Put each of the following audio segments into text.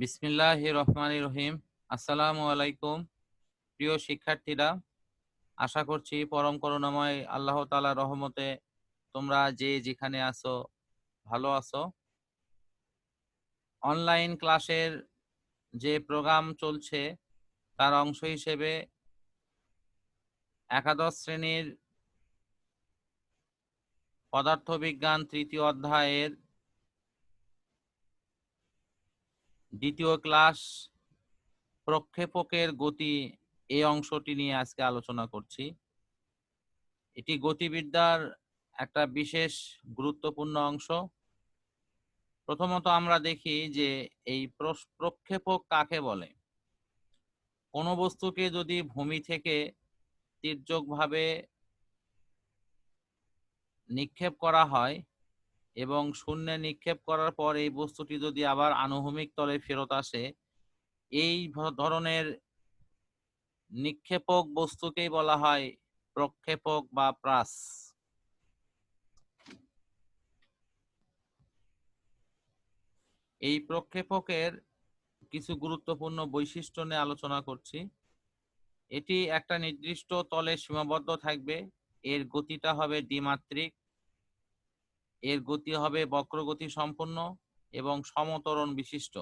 বিসমিল্লাহির রহমানির রহিম। আসসালামু আলাইকুম প্রিয় শিক্ষার্থীরা, আশা করছি পরম করুণাময় আল্লাহ তাআলার রহমতে তোমরা যে যেখানে আছো ভালো আছো। অনলাইন ক্লাসের যে প্রোগ্রাম চলছে তার অংশ হিসেবে একাদশ শ্রেণীর পদার্থবিজ্ঞান তৃতীয় অধ্যায়ের দ্বিতীয় ক্লাস প্রক্ষেপকের গতি এই অংশটি নিয়ে আজকে আলোচনা করছি। এটি গতিবিদ্যার একটা বিশেষ গুরুত্বপূর্ণ অংশ। প্রথমত আমরা দেখি যে এই প্রক্ষেপক কাকে বলে। কোনো বস্তুকে যদি ভূমি থেকে তির্যকভাবে নিক্ষেপ করা হয় এবং শূন্যে নিক্ষেপ করার পর এই বস্তুটি যদি আবার আনুভূমিক তলে ফেরত আসে, এই ধরনের নিক্ষেপক বস্তুকেই বলা হয় প্রক্ষেপক বা প্রাস। এই প্রক্ষেপকের কিছু গুরুত্বপূর্ণ বৈশিষ্ট্য নিয়ে আলোচনা করছি। এটি একটা নির্দিষ্ট তলে সীমাবদ্ধ থাকবে, এর গতিটা হবে দ্বিমাত্রিক, এর গতি হবে বক্রগতি সম্পন্ন এবং সমত্বরণ বিশিষ্ট,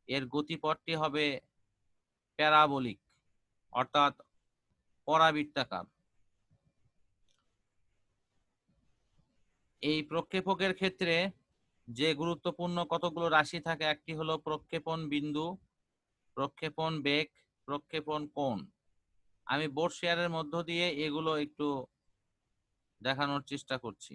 এর গতিপথটি হবে প্যারাবোলিক অর্থাৎ পরাবৃত্তাকার। এই প্রক্ষেপকের ক্ষেত্রে যে গুরুত্বপূর্ণ কতগুলো রাশি থাকে, একটি হলো প্রক্ষেপণ বিন্দু, প্রক্ষেপণ বেগ, প্রক্ষেপণ কোণ। আমি বোর্ড শেয়ারের মধ্য দিয়ে এগুলো একটু দেখানোর চেষ্টা করছি।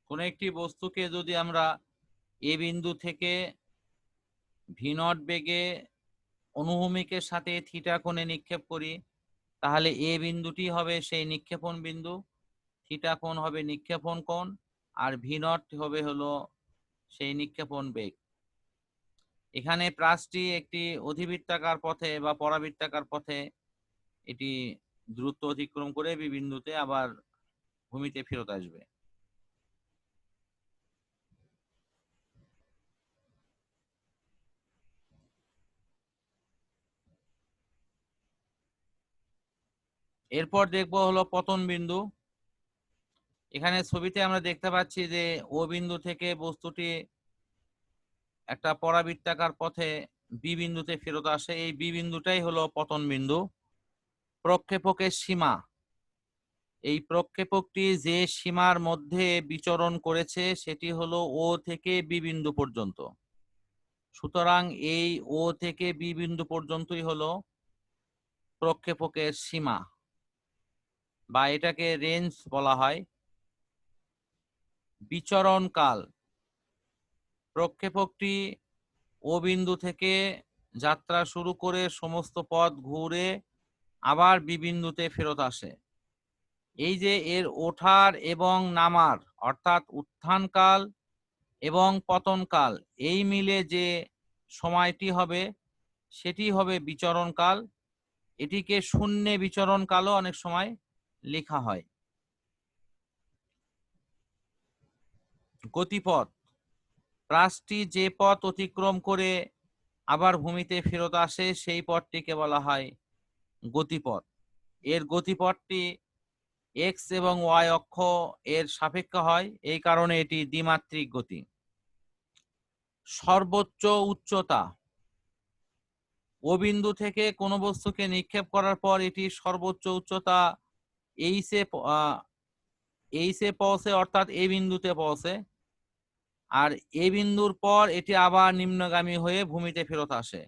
কোন একটি বস্তুকে যদি আমরা এ বিন্দু থেকে ভি নট বেগে অনুভূমিকের সাথে থিটা কোণে নিক্ষেপ করি, তাহলে এ বিন্দুটি হবে সেই নিক্ষেপণ বিন্দু, থিটা কোণ হবে নিক্ষেপণ কোণ, আর ভি নট হবে হলো সেই নিক্ষেপণ বেগ। এখানে প্রাসটি একটি অধিবৃত্তাকার পথে বা পরাবৃত্তাকার পথে এটি দ্রুত অতিক্রম করে বি বিন্দুতে আবার ভূমিতে ফেরত আসবে। এরপর দেখবো হলো পতন বিন্দু। এখানে ছবিতে আমরা দেখতে পাচ্ছি যে ও বিন্দু থেকে বস্তুটি একটা পরাবৃত্তাকার পথে বি বিন্দুতে ফেরত আসে, এই বি বিন্দুটাই হলো পতন বিন্দু। প্রক্ষেপকের সীমা, এই প্রক্ষেপকটি যে সীমার মধ্যে বিচরণ করেছে সেটি হলো ও থেকে বি বিন্দু পর্যন্ত। সুতরাং এই ও থেকে বি বিন্দু পর্যন্তই হলো প্রক্ষেপকের সীমা বা এটাকে রেঞ্জ বলা হয়। বিচরণ কাল, প্রক্ষেপকটি ও বিন্দু থেকে যাত্রা শুরু করে সমস্ত পথ ঘুরে আবার বি বিন্দুতে ফেরত আসে। এই যে এর ওঠার এবং নামার অর্থাৎ উত্থানকাল এবং পতনকাল এই মিলে যে সময়টি হবে সেটি হবে বিচরণকাল। এটিকে শূন্যে বিচরণকালও অনেক সময় লেখা হয়। গতিপথ, প্রাসটি যে পথ অতিক্রম করে আবার ভূমিতে ফেরত আসে সেই পথটিকে বলা হয় গতিপথ। এর গতিপথটি এক্স এবং ওয়াই অক্ষ এর সাপেক্ষে হয়, এই কারণে এটি দ্বিমাত্রিক গতি। সর্বোচ্চ উচ্চতা, ও বিন্দু থেকে কোনো বস্তুকে নিক্ষেপ করার পর এটি সর্বোচ্চ উচ্চতা এইচ এ এইচে পৌঁছে অর্থাৎ এ বিন্দুতে পৌঁছে, আর এ বিন্দুর পর এটি আবার নিম্নগামী হয়ে ভূমিতে ফেরত আসে।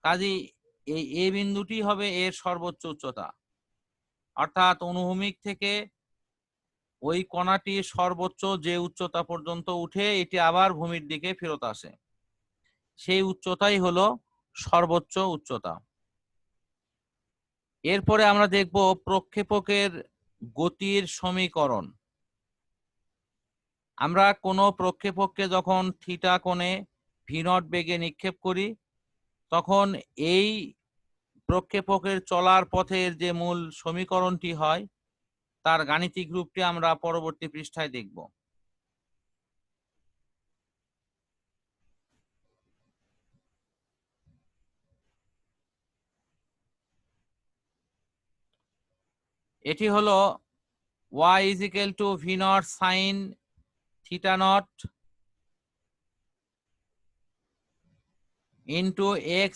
কাজেই এই এ বিন্দুটি হবে এর সর্বোচ্চ উচ্চতা, অর্থাৎ অনুভূমিক থেকে ওই কণাটি সর্বোচ্চ যে উচ্চতা পর্যন্ত উঠে এটি আবার ভূমির দিকে ফেরত আসে, সেই উচ্চতাই হলো সর্বোচ্চ উচ্চতা। এরপরে আমরা দেখব প্রক্ষেপকের গতির সমীকরণ। আমরা কোনো প্রক্ষেপককে যখন থিটা কোণে ভি নট বেগে নিক্ষেপ করি, তখন এই প্রক্ষেপকের চলার পথের যে মূল সমীকরণটি হয় তার গাণিতিক রূপটি আমরা পরবর্তী পৃষ্ঠায় দেখব। এটি হলো y is equal to v naught sin theta naught into x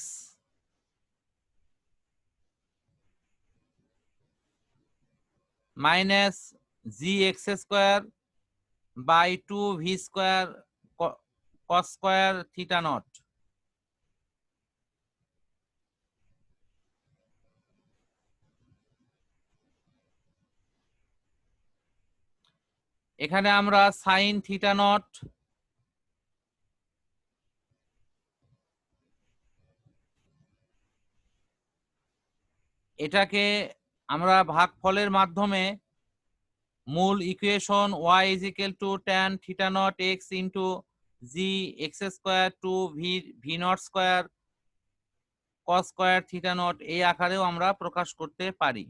minus gx square by 2 v square cos square theta naught। এখানে আমরা সাইন থিটা নট এটাকে আমরা ভাগফলের মাধ্যমে মূল equation y is equal to tan theta naught x into g x square to v naught square cos square theta naught এই আকারেও আমরা প্রকাশ করতে পারি।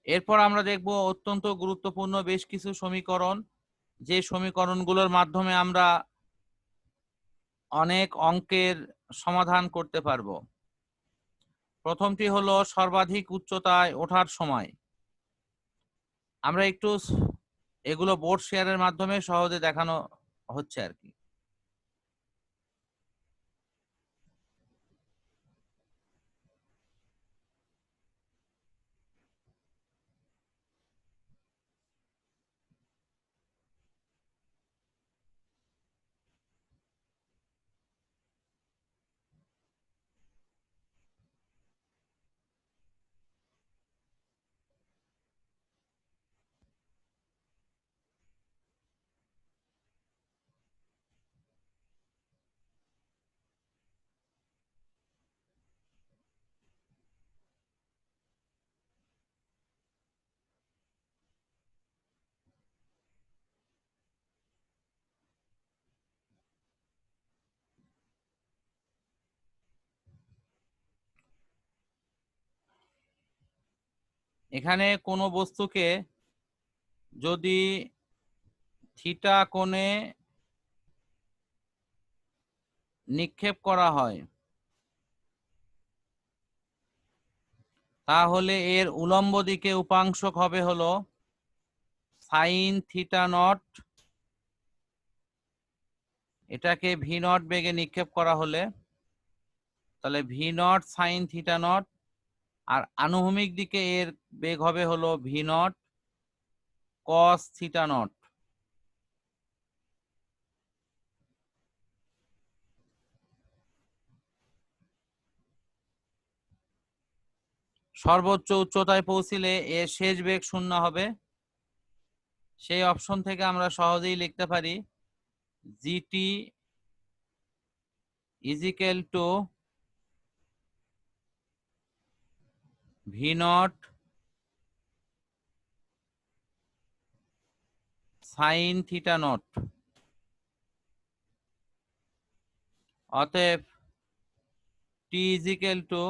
এরপর আমরা দেখব অত্যন্ত গুরুত্বপূর্ণ বেশ কিছু সমীকরণ, যে সমীকরণগুলোর মাধ্যমে আমরা অনেক অঙ্কের সমাধান করতে পারবো। প্রথমটি হলো সর্বাধিক উচ্চতায় ওঠার সময়। আমরা একটু এগুলো বোর্ড শেয়ারের মাধ্যমে সহজে দেখানো হচ্ছে আর কি। এখানে কোনো বস্তুকে যদি থিটা কোণে নিক্ষেপ করা হয় তাহলে এর উলম্ব দিকে উপাংশক হবে হলো সাইন থিটা নট। এটাকে ভি নট বেগে নিক্ষেপ করা হলে তাহলে v not sine theta nought, আর আনুভূমিক দিকে এর বেগ হবে হলো v nought cos theta nought. সর্বোচ্চ উচ্চতায় পৌঁছিলে এর শেষ বেগ শূন্য হবে। সেই অপশন থেকে আমরা সহজেই লিখতে পারি GT is equal to V not sine theta naught. অতএব T is equal to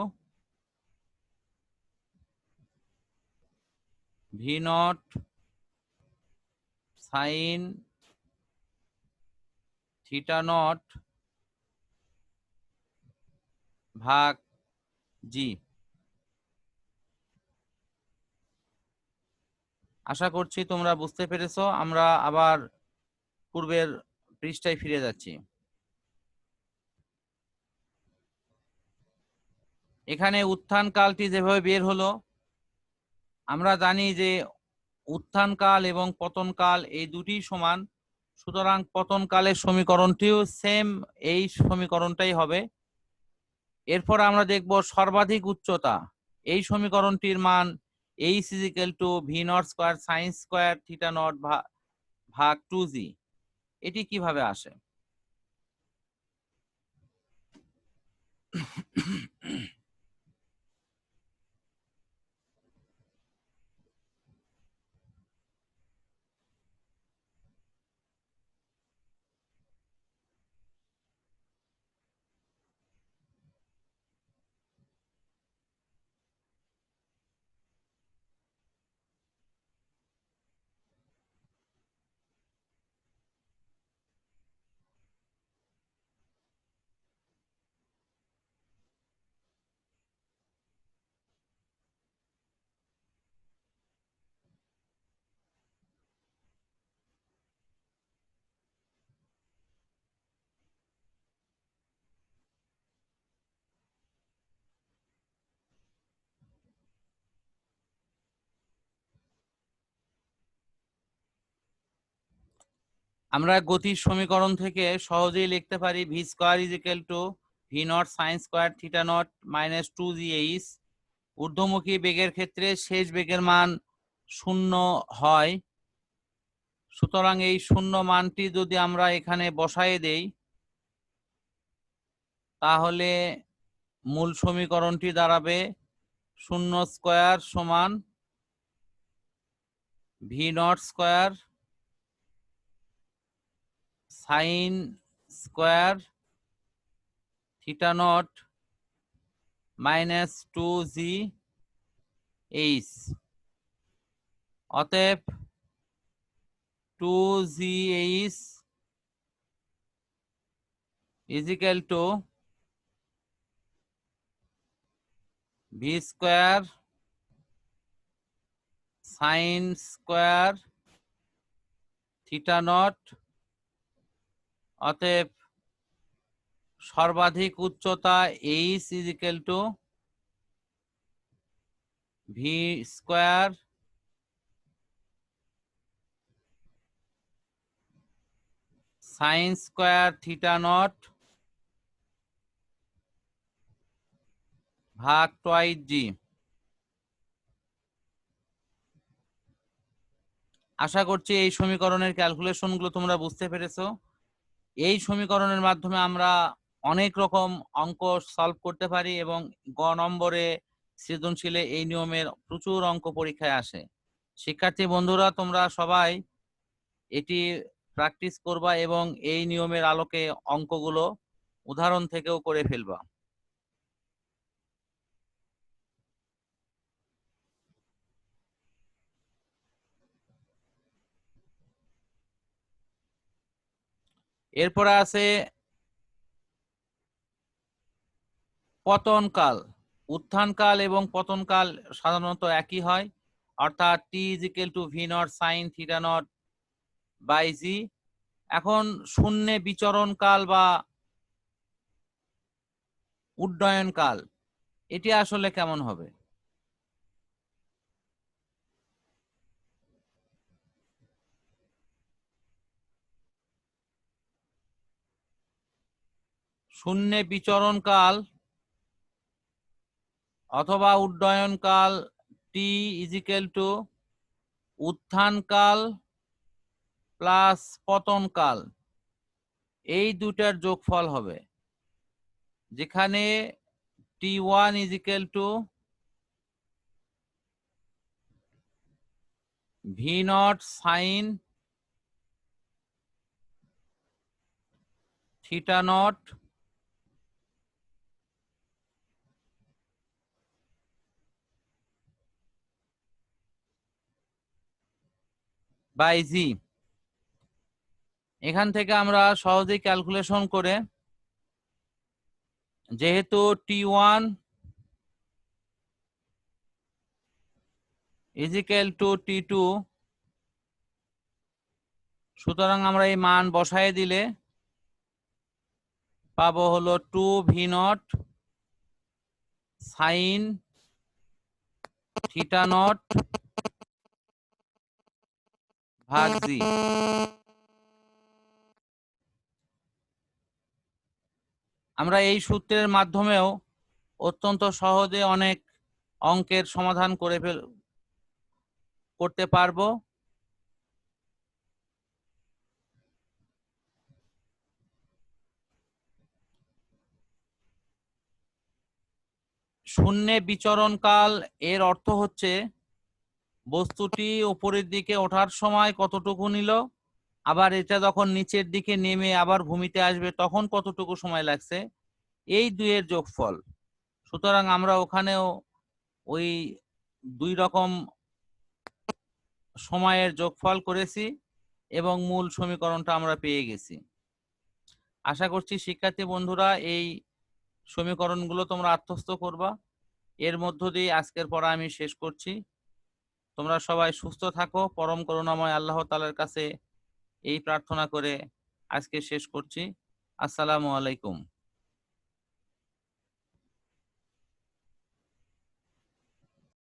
V not sine theta naught ভাগ জি। আশা করছি তোমরা বুঝতে পেরেছো। আমরা আবার পূর্বের পৃষ্ঠায় ফিরে যাচ্ছি। এখানে উত্থান কালটি যেভাবে বের হলো, আমরা জানি যে উত্থান কাল এবং পতন কাল এই দুটি সমান, সুতরাং পতন কালের সমীকরণটিও সেম এই সমীকরণটাই হবে। এরপর আমরা দেখব সর্বাধিক উচ্চতা। এই সমীকরণটির মান h = v0² sin² θ0 ভাগ 2g। এটি কিভাবে আসে? আমরা গতির সমীকরণ থেকে সহজেই লিখতে পারি v² = v0 sin² θ0 - 2gh। ঊর্ধ্বমুখী বেগের ক্ষেত্রে শেষ বেগের মান 0 হয়, সুতরাং এই শূন্য মানটি যদি আমরা এখানে বসায়ে দেই, তাহলে মূল সমীকরণটি দাঁড়াবে 0² সমান v0² sin² θ0 - 2gh। অতএব 2gh = v² sin² θ0। অতএব সর্বাধিক উচ্চতা h = v² sin² θ0 ভাগ 2g। আশা করছি এই সমীকরণের ক্যালকুলেশনগুলো তোমরা বুঝতে পেরেছো। এই সমীকরণের মাধ্যমে আমরা অনেক রকম অঙ্ক সলভ করতে পারি এবং গ নম্বরে সৃজনশীলে এই নিয়মের প্রচুর অঙ্ক পরীক্ষায় আসে। শিক্ষার্থী বন্ধুরা, তোমরা সবাই এটি প্র্যাকটিস করবা এবং এই নিয়মের আলোকে অঙ্কগুলো উদাহরণ থেকেও করে ফেলবা। এরপরে আছে পতন কাল। উত্থান কাল এবং পতন কাল সাধারণত একই হয়, অর্থাৎ t = v0 sin θ0 / g। এখন শূন্যে বিচরণ কাল বা উড্ডয়ন কাল, এটি আসলে কেমন হবে? শূন্যে বিচরণ কাল অথবা উড্ডয়ন কাল t = উত্থান কাল প্লাস পতন কাল, এই দুটার যোগফল হবে, যেখানে t1 = v0 sin θ0 / g। এখান থেকে আমরা সহজেই ক্যালকুলেশন করে, যেহেতু t1 = t2, সুতরাং আমরা এই মান বসায় দিলে পাবো হলো 2v0 সাইন থিটা নট ভাগ জি। আমরা এই সূত্রের মাধ্যমেও অত্যন্ত সহজে অনেক অঙ্কের সমাধান করতে পারবো। শূন্যে বিচরণকাল এর অর্থ হচ্ছে বস্তুটি উপরের দিকে ওঠার সময় কতটুকু নিল, আবার এটা যখন নিচের দিকে নেমে আবার ভূমিতে আসবে তখন কতটুকু সময় লাগছে, এই দুইয়ের যোগফল। সুতরাং আমরা ওখানেও ওই দুই রকম সময়ের যোগফল করেছি এবং মূল সমীকরণটা আমরা পেয়ে গেছি। আশা করছি শিক্ষার্থী বন্ধুরা এই সমীকরণগুলো তোমরা আত্মস্থ করবা। এর মধ্য দিয়ে আজকের পড়া আমি শেষ করছি। তোমরা সবাই সুস্থ থাকো, পরম করুণাময় আল্লাহ তাআলার কাছে এই প্রার্থনা করে আজকে শেষ করছি। আসসালামু আলাইকুম।